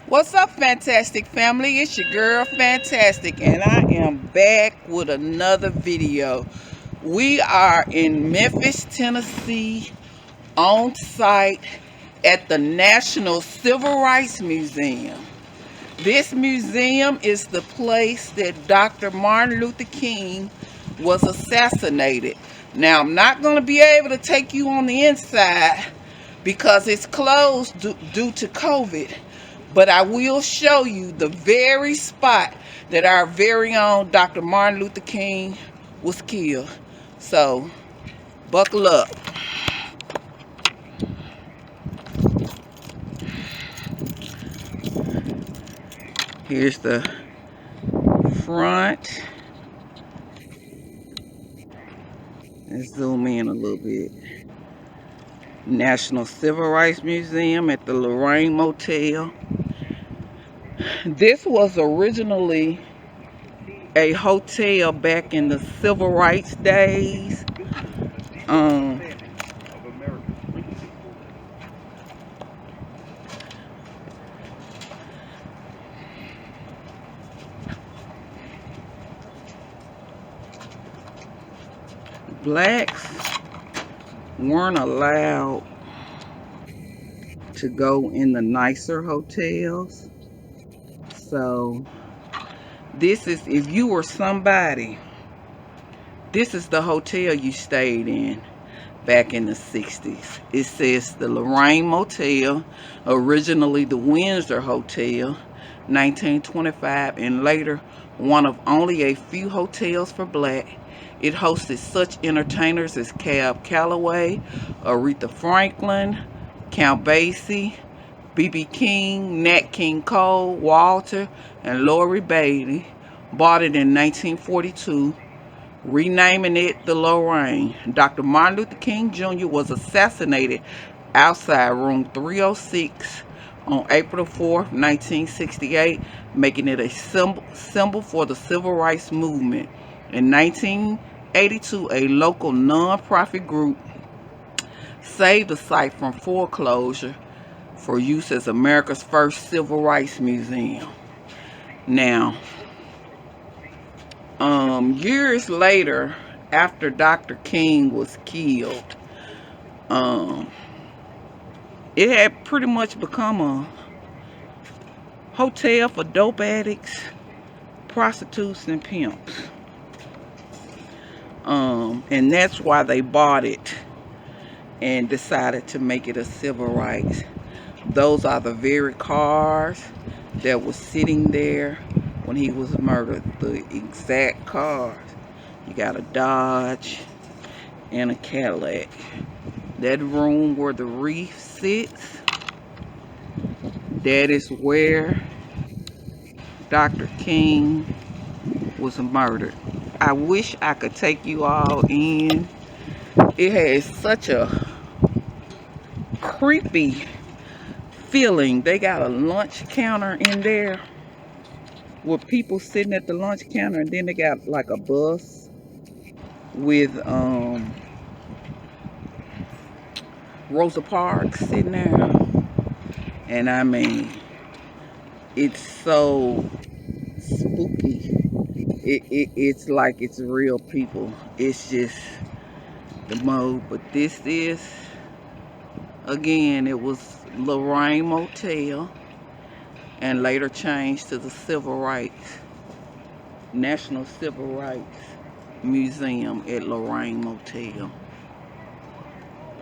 What's up, Fantastic family? It's your girl Fantastic, and I am back with another video. We are in Memphis, Tennessee, on site at the National Civil Rights Museum. This museum is the place that Dr. Martin Luther King was assassinated. Now, I'm not going to be able to take you on the inside because it's closed due to COVID. But I will show you the very spot that our very own Dr. Martin Luther King was killed. So, buckle up. Here's the front. Let's zoom in a little bit. National Civil Rights Museum at the Lorraine Motel. This was originally a hotel back in the civil rights days. Um, Blacks weren't allowed to go in the nicer hotels. So this is, if you were somebody, this is the hotel you stayed in back in the 60s. It says the Lorraine Motel, originally the Windsor Hotel, 1925, and later one of only a few hotels for black. It hosted such entertainers as Cab Calloway, Aretha Franklin, Count Basie, B.B. King, Nat King Cole, Walter, and Lori Bailey. Bought it in 1942, renaming it the Lorraine. Dr. Martin Luther King Jr. was assassinated outside room 306 on April 4th, 1968, making it a symbol for the civil rights movement. In 1982, a local non-profit group saved the site from foreclosure for use as America's first civil rights museum. Now, years later, after Dr. King was killed, um, it had pretty much become a hotel for dope addicts, prostitutes, and pimps. And that's why they bought it and decided to make it a civil rights. Those are the very cars that was sitting there when he was murdered. The exact cars. You got a Dodge and a Cadillac. That room where the wreath sits, that is where Dr. King was murdered. I wish I could take you all in. It has such a creepy feeling. They got a lunch counter in there with people sitting at the lunch counter, and then they got like a bus with Rosa Parks sitting there. And I mean, it's so spooky. It's like it's real people. It's just the mode. But this is, again, it was Lorraine Motel and later changed to the Civil Rights, National Civil Rights Museum at Lorraine Motel.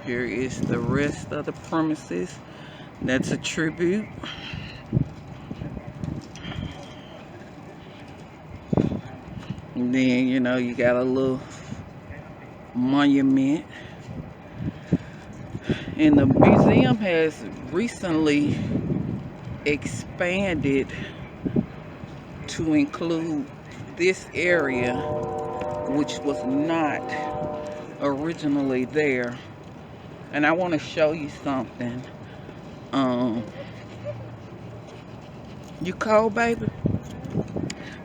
Here is the rest of the premises. That's a tribute. And then, you know, you got a little monument. And the museum has recently expanded to include this area, which was not originally there. And I want to show you something. You cold, baby?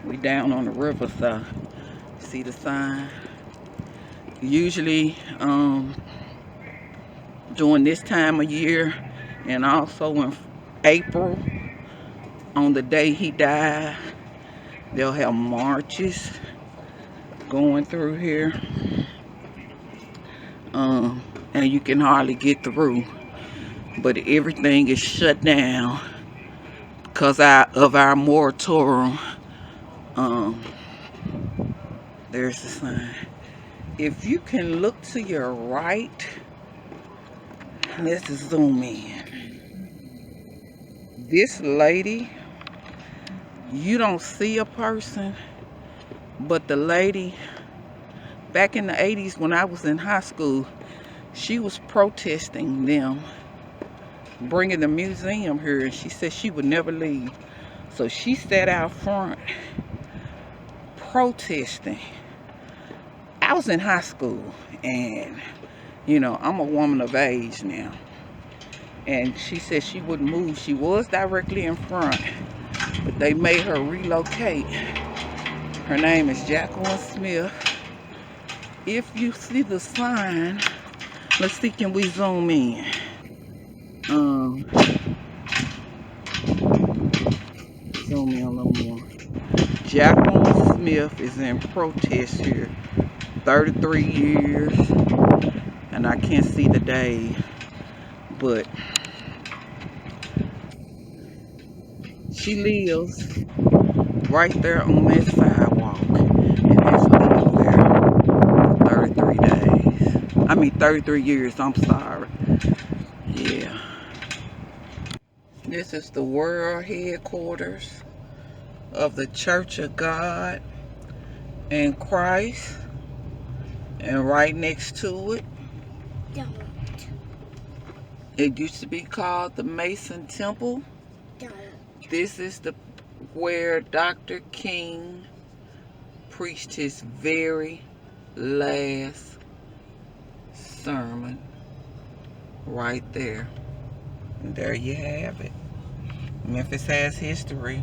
We down on the river, so see the sign. Usually during this time of year, and also in April, On the day he died, they'll have marches going through here. And you can hardly get through. But everything is shut down because of our moratorium. There's the sign. If you can look to your right, let's zoom in. This lady, you don't see a person, but the lady back in the 80s when I was in high school, she was protesting them bringing the museum here, and she said she would never leave. So she sat out front protesting. I was in high school, and you know, I'm a woman of age now. And she said she wouldn't move. She was directly in front, but they made her relocate. Her name is Jacqueline Smith. If you see the sign, let's see, can we zoom in? Zoom in a little more. Jacqueline Smith is in protest here, 33 years, and I can't see the day, but she lives right there on that sidewalk, and has lived there 33 days. I mean 33 years, I'm sorry. Yeah. This is the world headquarters of the Church of God in Christ, and right next to it, it used to be called the Mason Temple. This is where Dr. King preached his very last sermon, right there. And there you have it. Memphis has history.